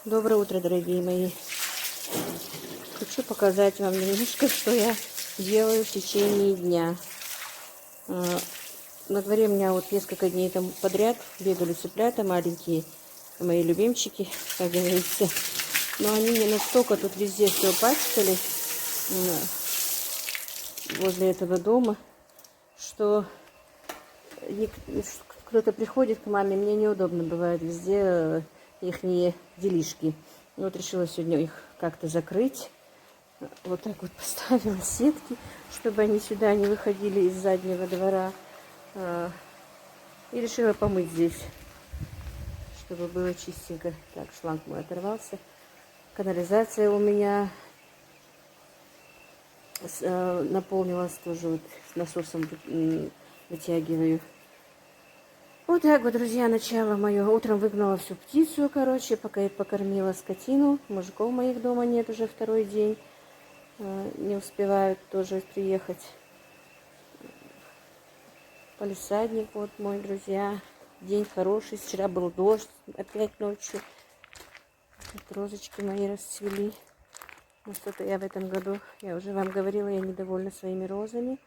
Доброе утро, дорогие мои. Хочу показать вам немножко, что я делаю в течение дня. На дворе у меня вот несколько дней там подряд бегали цыплята маленькие, мои любимчики, как говорится. Но они мне настолько тут везде все пачкали возле этого дома, что кто-то приходит к маме, мне неудобно бывает везде ихние делишки. Вот решила сегодня их как-то закрыть. Вот так вот поставила сетки, чтобы они сюда не выходили из заднего двора. И решила помыть здесь, чтобы было чистенько. Так, шланг мой оторвался. Канализация у меня наполнилась тоже, вот с насосом вытягиваю. Вот так вот, друзья, начало мое. Утром выгнала всю птицу, короче, пока я покормила скотину. Мужиков моих дома нет уже второй день. Не успевают тоже приехать. Палисадник вот мой, друзья. День хороший. Вчера был дождь опять ночью. Вот розочки мои расцвели. Ну что-то я в этом году, я уже вам говорила, я недовольна своими розами.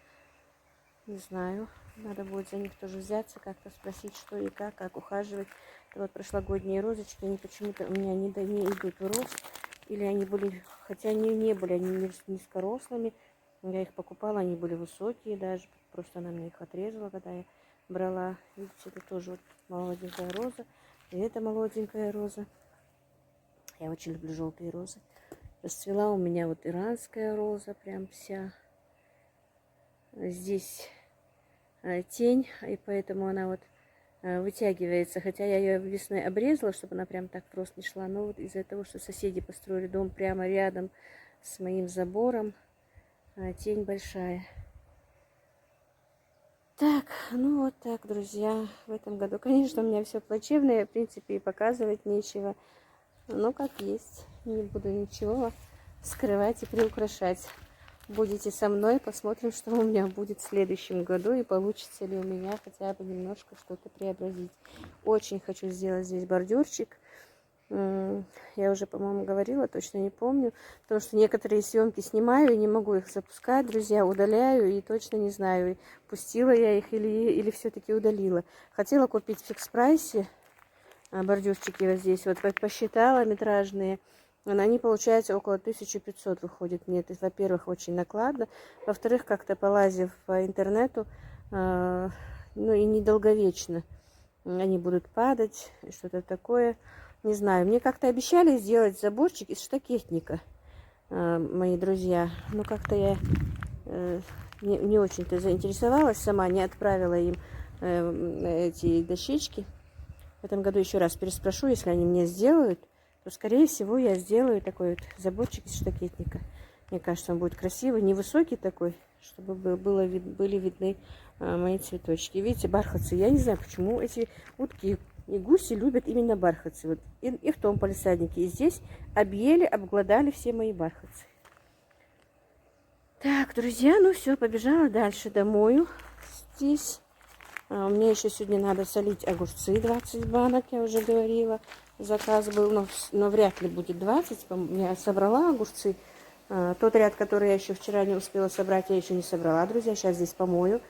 Не знаю. Надо будет за них тоже взяться, как-то спросить, что и как ухаживать. Это вот прошлогодние розочки, они почему-то у меня не идут в рост. Или они были, хотя они не были, они низкорослыми. Я их покупала, они были высокие даже. Просто она мне их отрезала, когда я брала. Видите, это тоже вот молоденькая роза. И это молоденькая роза. Я очень люблю желтые розы. Расцвела у меня вот иранская роза, прям вся. Здесь тень, и поэтому она вот вытягивается, хотя я ее весной обрезала, чтобы она прям так в рост не шла, но вот из-за того, что соседи построили дом прямо рядом с моим забором, тень большая. Так, ну вот так, друзья, в этом году, конечно, у меня все плачевное, в принципе, и показывать нечего, но как есть, не буду ничего скрывать и приукрашать. Будете со мной, посмотрим, что у меня будет в следующем году и получится ли у меня хотя бы немножко что-то преобразить. Очень хочу сделать здесь бордюрчик. Я уже, по-моему, говорила, точно не помню, потому что некоторые съемки снимаю и не могу их запускать, друзья, удаляю и точно не знаю, пустила я их или все-таки удалила. Хотела купить в фикс прайсе бордюрчики вот здесь, вот посчитала метражные. Они, получается, около 1500 выходит мне. Это, во-первых, очень накладно. Во-вторых, как-то полазив по интернету, ну и недолговечно. Они будут падать, что-то такое. Не знаю. Мне как-то обещали сделать заборчик из штакетника, мои друзья. Но как-то я не очень-то заинтересовалась сама, не отправила им эти дощечки. В этом году еще раз переспрошу, если они мне сделают, то, скорее всего, я сделаю такой вот заборчик из штакетника. Мне кажется, он будет красивый, невысокий такой, чтобы были видны мои цветочки. Видите, бархатцы. Я не знаю, почему эти утки и гуси любят именно бархатцы. Вот и в том палисаднике, и здесь объели, обглодали все мои бархатцы. Так, друзья, ну все, побежала дальше домой. Здесь у меня еще сегодня надо солить огурцы, 20 банок, я уже говорила. Заказ был, но вряд ли будет 20. Я собрала огурцы. Тот ряд, который я еще вчера не успела собрать, я еще не собрала, друзья. Сейчас здесь помою.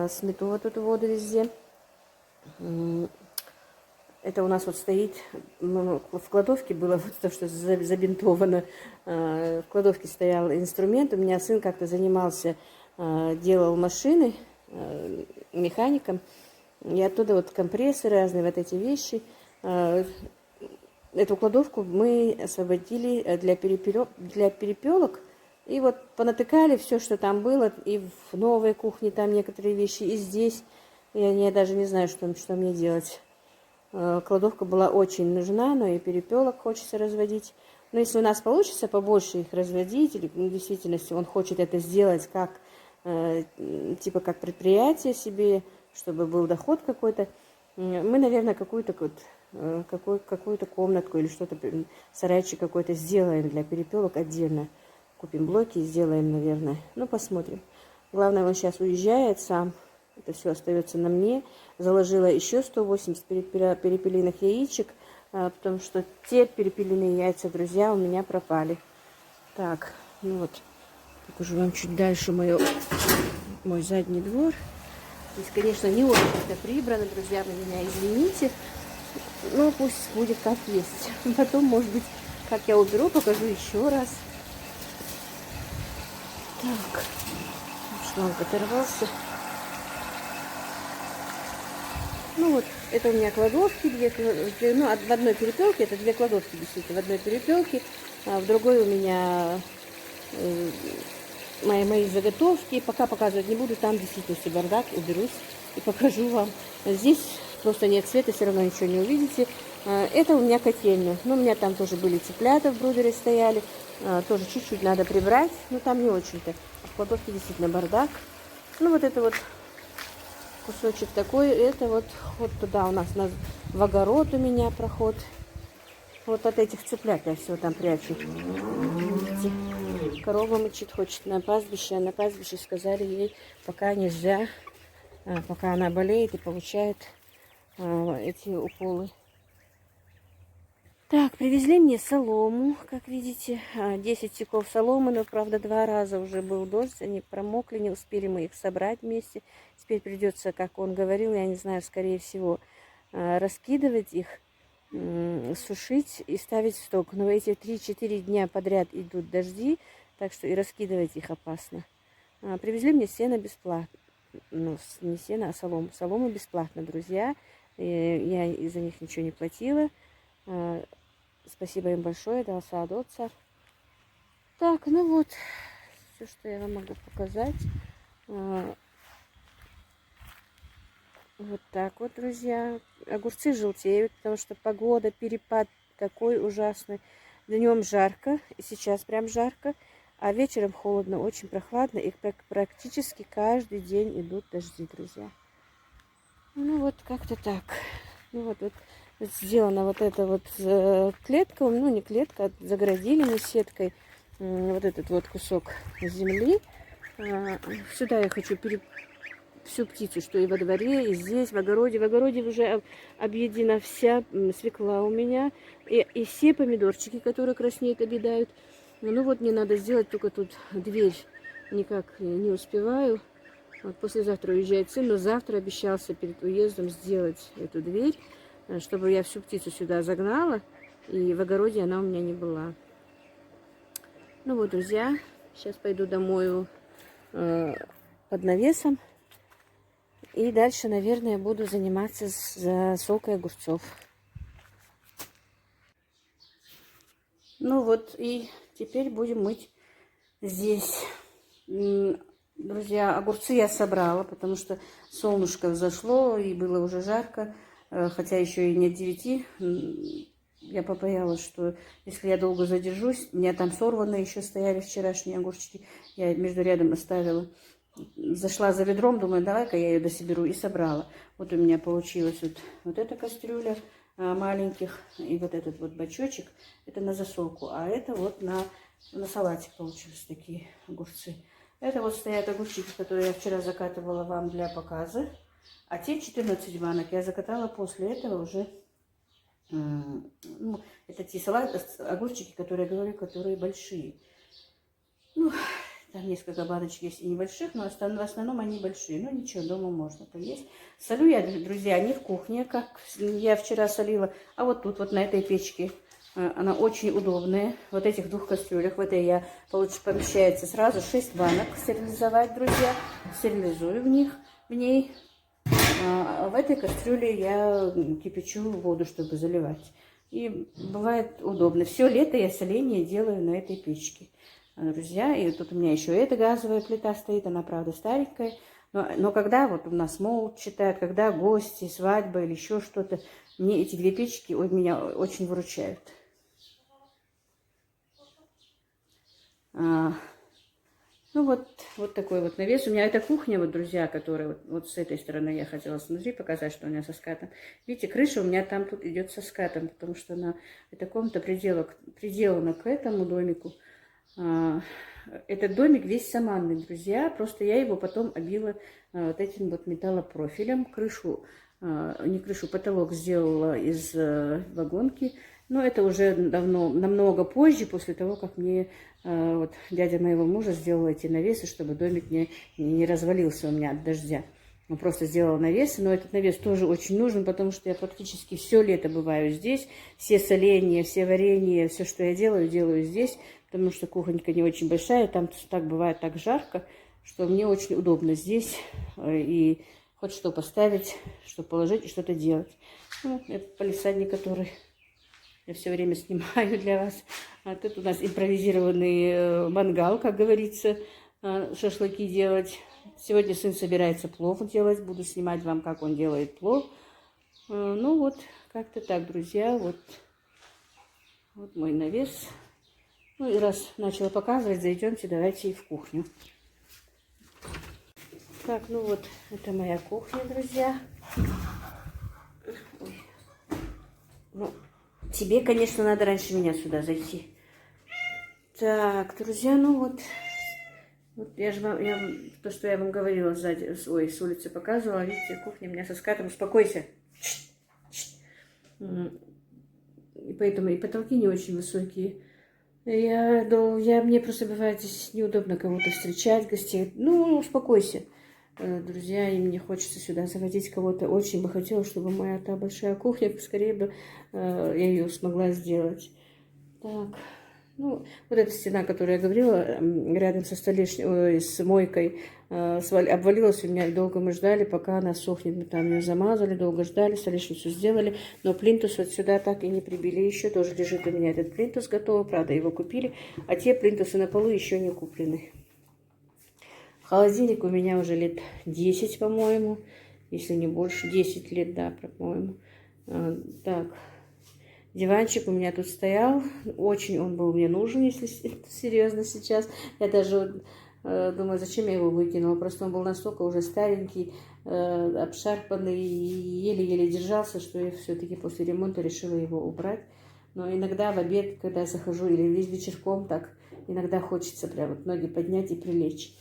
Смету вот эту воду везде. Это у нас вот стоит, в кладовке было вот то, что забинтовано. В кладовке стоял инструмент. У меня сын как-то занимался, делал машины механиком. И оттуда вот компрессоры, разные вот эти вещи. Эту кладовку мы освободили для перепелок. И вот понатыкали все, что там было. И в новой кухне там некоторые вещи, и здесь. Я даже не знаю, что мне делать. Кладовка была очень нужна, но и перепелок хочется разводить. Но если у нас получится побольше их разводить, или в действительности он хочет это сделать как, типа как предприятие себе, чтобы был доход какой-то, мы, наверное, какую-то комнатку или что-то, сарайчик какой-то сделаем для перепелок отдельно. Купим блоки и сделаем, наверное. Ну, посмотрим. Главное, он сейчас уезжает сам. Это все остается на мне. Заложила еще 180 перепелиных яичек. потому что те перепелиные яйца, друзья, у меня пропали. Так, ну вот, покажу вам чуть дальше мой задний двор. Здесь, конечно, не очень-то прибрано, друзья, вы меня извините. Но пусть будет как есть. Потом, может быть, как я уберу, покажу еще раз. Так, шланг оторвался. Ну вот, это у меня кладовки, ну, в одной перепелке, это 2 кладовки, действительно, в одной перепелке, а в другой у меня мои заготовки. Пока показывать не буду, там действительно все бардак, уберусь и покажу вам. Здесь просто нет света, все равно ничего не увидите. Это у меня котельня. Ну, у меня там тоже были цыплята в брудере стояли. Тоже чуть-чуть надо прибрать, но там не очень-то. А в кладовке действительно бардак. Ну, вот это вот кусочек такой. Это вот туда у нас в огород у меня проход. Вот от этих цыплят я все там прячу. Видите? Корова мычит, хочет на пастбище. А на пастбище сказали ей, пока нельзя, пока она болеет и получает эти уколы. Так, привезли мне солому, как видите, 10 тюков соломы, но, правда, 2 раза уже был дождь, они промокли, не успели мы их собрать вместе. Теперь придется, как он говорил, я не знаю, скорее всего, раскидывать их, сушить и ставить в сток. Но эти 3-4 дня подряд идут дожди, так что и раскидывать их опасно. Привезли мне сено бесплатно, ну, не сено, а солому. Солому бесплатно, друзья, я из-за них ничего не платила. Спасибо им большое, дал садоться. Так, ну вот, все, что я вам могу показать. Вот так вот, друзья. Огурцы желтеют, потому что погода, перепад такой ужасный. Днем жарко, и сейчас прям жарко, а вечером холодно, очень прохладно. И практически каждый день идут дожди, друзья. Ну вот как-то так. Ну вот сделана вот эта вот клетка, ну не клетка, а загородили мы сеткой вот этот вот кусок земли. Сюда я хочу всю птицу, что и во дворе, и здесь, в огороде. В огороде уже объедена вся свекла у меня, и все помидорчики, которые краснеют, объедают. Ну вот мне надо сделать только тут дверь, никак не успеваю. Вот послезавтра уезжает сын, но завтра обещался перед уездом сделать эту дверь, чтобы я всю птицу сюда загнала, и в огороде она у меня не была. Ну вот, друзья, сейчас пойду домой под навесом. И дальше, наверное, буду заниматься засолкой огурцов. Ну вот, и теперь будем мыть здесь. Друзья, огурцы я собрала, потому что солнышко взошло и было уже жарко. Хотя еще и нет 9. Я побоялась, что если я долго задержусь, у меня там сорванные еще стояли вчерашние огурчики. Я между рядом оставила. Зашла за ведром, думаю, давай-ка я ее дособеру, и собрала. Вот у меня получилась вот эта кастрюля маленьких, и вот этот вот бачочек, это на засолку, а это вот на салатик получились такие огурцы. Это вот стоят огурчики, которые я вчера закатывала вам для показа, а те 14 банок я закатала после этого уже, ну, это те огурчики, которые я говорю, которые большие. Ну, там несколько баночек есть и небольших, но в основном они большие. Ну ничего, дома можно поесть. Солю я, друзья, не в кухне, как я вчера солила, а вот тут, вот на этой печке. Она очень удобная. Вот этих 2 кастрюлях, в этой я, помещается сразу 6 банок стерилизовать, друзья. Стерилизую в ней. А в этой кастрюле я кипячу воду, чтобы заливать. И бывает удобно. Все лето я соление делаю на этой печке. Друзья, и тут у меня еще эта газовая плита стоит, она, правда, старенькая, но когда вот у нас молот читают, когда гости, свадьба или еще что-то, мне эти 2 печки меня очень выручают. Ну вот такой вот навес. У меня эта кухня, вот, друзья, которая вот с этой стороны я хотела снутри показать, что у меня со скатом. Видите, крыша у меня там тут идет со скатом, потому что эта комната приделана к этому домику. этот домик весь саманный, друзья. Просто я его потом обила вот этим вот металлопрофилем. Крышу, не крышу, потолок сделала из вагонки. Но это уже давно, намного позже, после того, как мне вот дядя моего мужа сделал эти навесы, чтобы домик не развалился у меня от дождя. Он просто сделал навесы, но этот навес тоже очень нужен, потому что я практически все лето бываю здесь. Все соленья, все варенья, все, что я делаю здесь, потому что кухонька не очень большая, там так бывает так жарко, что мне очень удобно здесь и хоть что поставить, что положить и что-то делать. Ну, это палисадник, который я все время снимаю для вас. А тут у нас импровизированный мангал, как говорится, шашлыки делать. Сегодня сын собирается плов делать. Буду снимать вам, как он делает плов. Ну вот, как-то так, друзья. Вот мой навес. Ну и раз начала показывать, зайдемте, давайте и в кухню. Так, ну вот, это моя кухня, друзья. Ой. Ну, тебе, конечно, надо раньше меня сюда зайти. Так, друзья, ну вот я же вам, то, что я вам говорила сзади, ой, с улицы показывала, видите, кухня у меня со скатом, успокойся. И поэтому и потолки не очень высокие. Мне просто бывает здесь неудобно кого-то встречать, гостей. Ну, успокойся, друзья, и мне хочется сюда заводить кого-то. Очень бы хотела, чтобы моя та большая кухня, поскорее бы я ее смогла сделать. Так. Ну, вот эта стена, которую я говорила, рядом со с мойкой, обвалилась у меня, и долго мы ждали, пока она сохнет. Мы там ее замазали, долго ждали, столешницу сделали, но плинтус вот сюда так и не прибили еще. Тоже лежит у меня этот плинтус готовый, правда, его купили, а те плинтусы на полу еще не куплены. Холодильник у меня уже лет 10, по-моему, если не больше, 10 лет, да, по-моему. Так. Диванчик у меня тут стоял, очень он был мне нужен, если серьезно сейчас. Я даже думаю, зачем я его выкинула, просто он был настолько уже старенький, обшарпанный, еле-еле держался, что я все-таки после ремонта решила его убрать. Но иногда в обед, когда захожу, или вечерком, так иногда хочется прям вот ноги поднять и прилечь.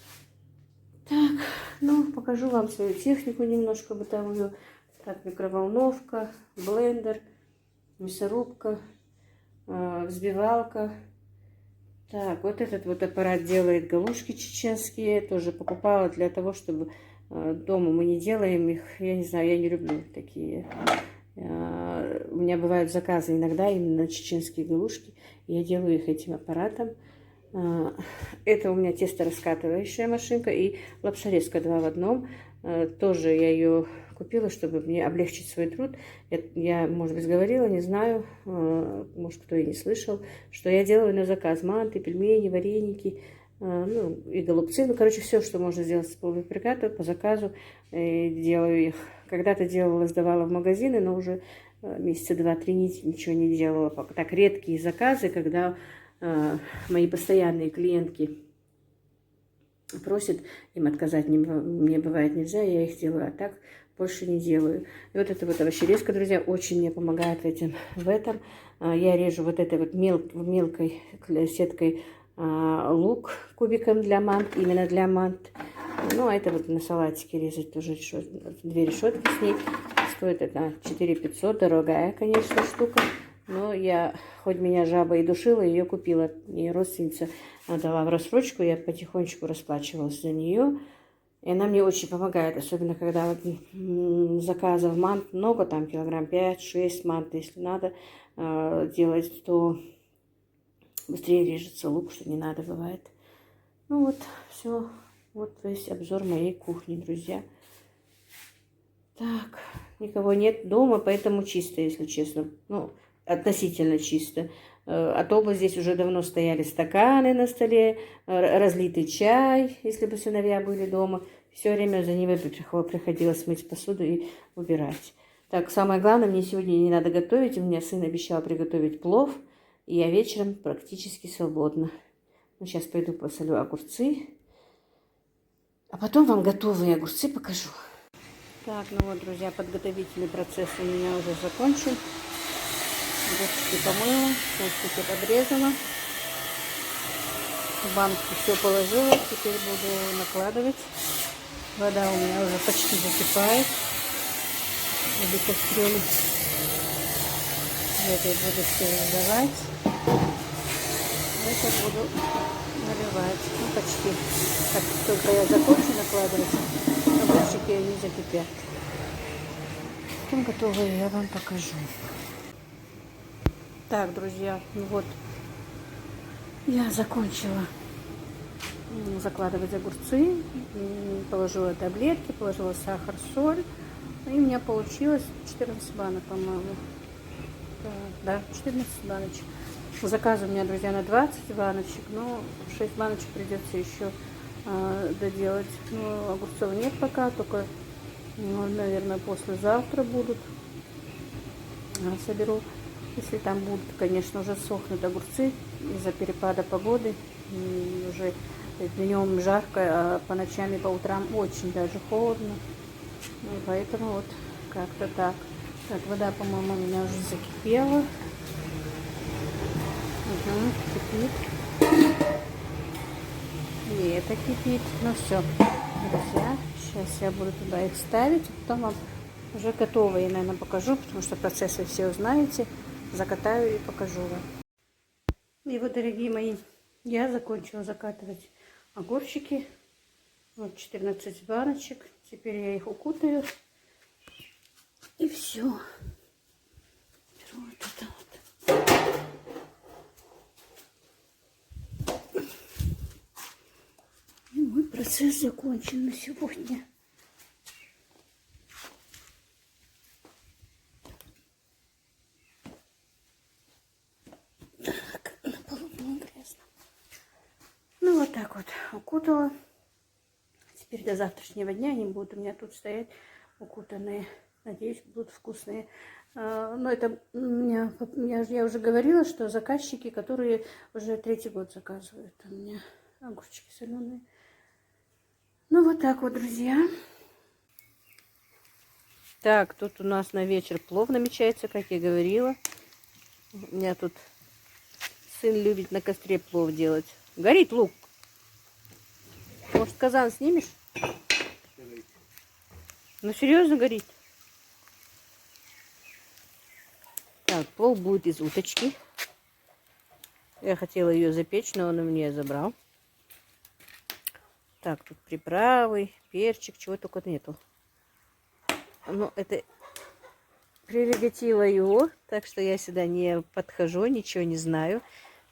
Так, ну, покажу вам свою технику немножко бытовую. Так, микроволновка, блендер, мясорубка, взбивалка. Так, вот этот вот аппарат делает галушки чеченские. Тоже покупала для того, чтобы дома мы не делаем их. Я не знаю, я не люблю такие. У меня бывают заказы иногда именно на чеченские галушки. Я делаю их этим аппаратом. Это у меня тесто-раскатывающая машинка и лапшарезка 2 в 1. Тоже я ее купила, чтобы мне облегчить свой труд. Я, может быть, говорила, не знаю, может, кто и не слышал, что я делаю на заказ манты, пельмени, вареники, ну, и голубцы. Ну, короче, все, что можно сделать с полуфабриката, по заказу делаю их. Когда-то делала, сдавала в магазины, но уже месяца 2-3 ничего не делала. Так, редкие заказы, когда мои постоянные клиентки просят, им отказать мне бывает нельзя, я их делаю, а так больше не делаю. И вот эта вот овощерезка, друзья, очень мне помогает в этом. Я режу вот этой вот мелкой сеткой лук кубиком для мант, именно для мант. Ну, а это вот на салатике резать тоже 2 решетки с ней. Стоит это 4500, дорогая, конечно, штука. Но я, хоть меня жаба и душила, ее купила. Мне родственница дала в рассрочку, я потихонечку расплачивалась за нее. И она мне очень помогает, особенно когда вот заказов мант много, там килограмм 5-6 мант, если надо делать, то быстрее режется лук, что не надо бывает. Ну вот, все, вот весь обзор моей кухни, друзья. Так, никого нет дома, поэтому чисто, если честно. Ну, относительно чисто. А то бы здесь уже давно стояли стаканы на столе, разлитый чай, если бы сыновья были дома. Все время за ними приходилось мыть посуду и убирать. Так, самое главное, мне сегодня не надо готовить. У меня сын обещал приготовить плов, и я вечером практически свободна. Ну, сейчас пойду посолю огурцы, а потом вам готовые огурцы покажу. Так, ну вот, друзья, подготовительный процесс у меня уже закончен. Огурчики помыла, хвостики подрезала. В банку все положила, теперь буду накладывать. Вода у меня уже почти закипает. Буду кастрюлю. В этой буду все разливать. Это буду наливать. Ну, почти. Как только я закончу накладывать, огурчики они закипят. Потом готовые я вам покажу. Так, друзья, ну вот я закончила закладывать огурцы, положила таблетки, положила сахар, соль, и у меня получилось 14 банок, по-моему. Да, 14 баночек. Заказ у меня, друзья, на 20 баночек, но 6 баночек придется еще доделать. Но огурцов нет пока, только, ну, наверное, послезавтра будут. Соберу. Если там будут, конечно, уже сохнут огурцы из-за перепада погоды. И уже днем жарко, а по ночам и по утрам очень даже холодно. И поэтому вот как-то так. Так, вода, по-моему, у меня уже закипела. Угу, кипит. И это кипит. Ну все, друзья, сейчас я буду туда их ставить, а потом вам уже готовые, наверное, покажу, потому что процессы все узнаете. Закатаю и покажу вам. И вот, дорогие мои, я закончила закатывать огурчики. Вот 14 баночек. Теперь я их укутаю. И все. Беру вот это вот. И мой процесс закончен на сегодня. Так, на полу было грязно. Ну, вот так вот укутала. Теперь до завтрашнего дня они будут у меня тут стоять укутанные. Надеюсь, будут вкусные. Но это я уже говорила, что заказчики, которые уже 3-й год заказывают у меня огурчики соленые. Ну, вот так вот, друзья. Так, тут у нас на вечер плов намечается, как я говорила. У меня тут сын любит на костре плов делать. Горит лук. Может, казан снимешь? Ну, серьезно горит. Так, плов будет из уточки. Я хотела ее запечь, но он у меня забрал. Так, тут приправы, перчик, чего только нету. Но это прерогатива его, так что я сюда не подхожу, ничего не знаю.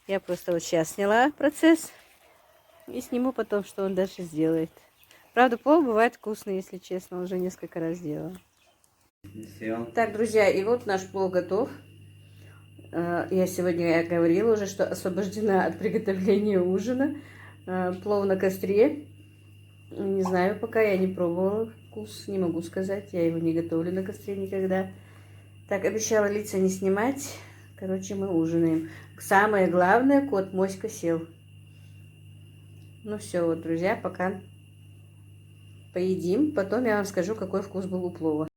Я просто вот сейчас сняла процесс и сниму потом, что он дальше сделает. Правда, плов бывает вкусный, если честно, уже несколько раз делала. Так, друзья, и вот наш плов готов. Я сегодня говорила уже, что освобождена от приготовления ужина. Плов на костре. Не знаю, пока я не пробовала вкус, не могу сказать. Я его не готовлю на костре никогда. Так, обещала лица не снимать. Короче, мы ужинаем. Самое главное, кот Моська сел. Ну все, вот, друзья, пока поедим. Потом я вам скажу, какой вкус был у плова.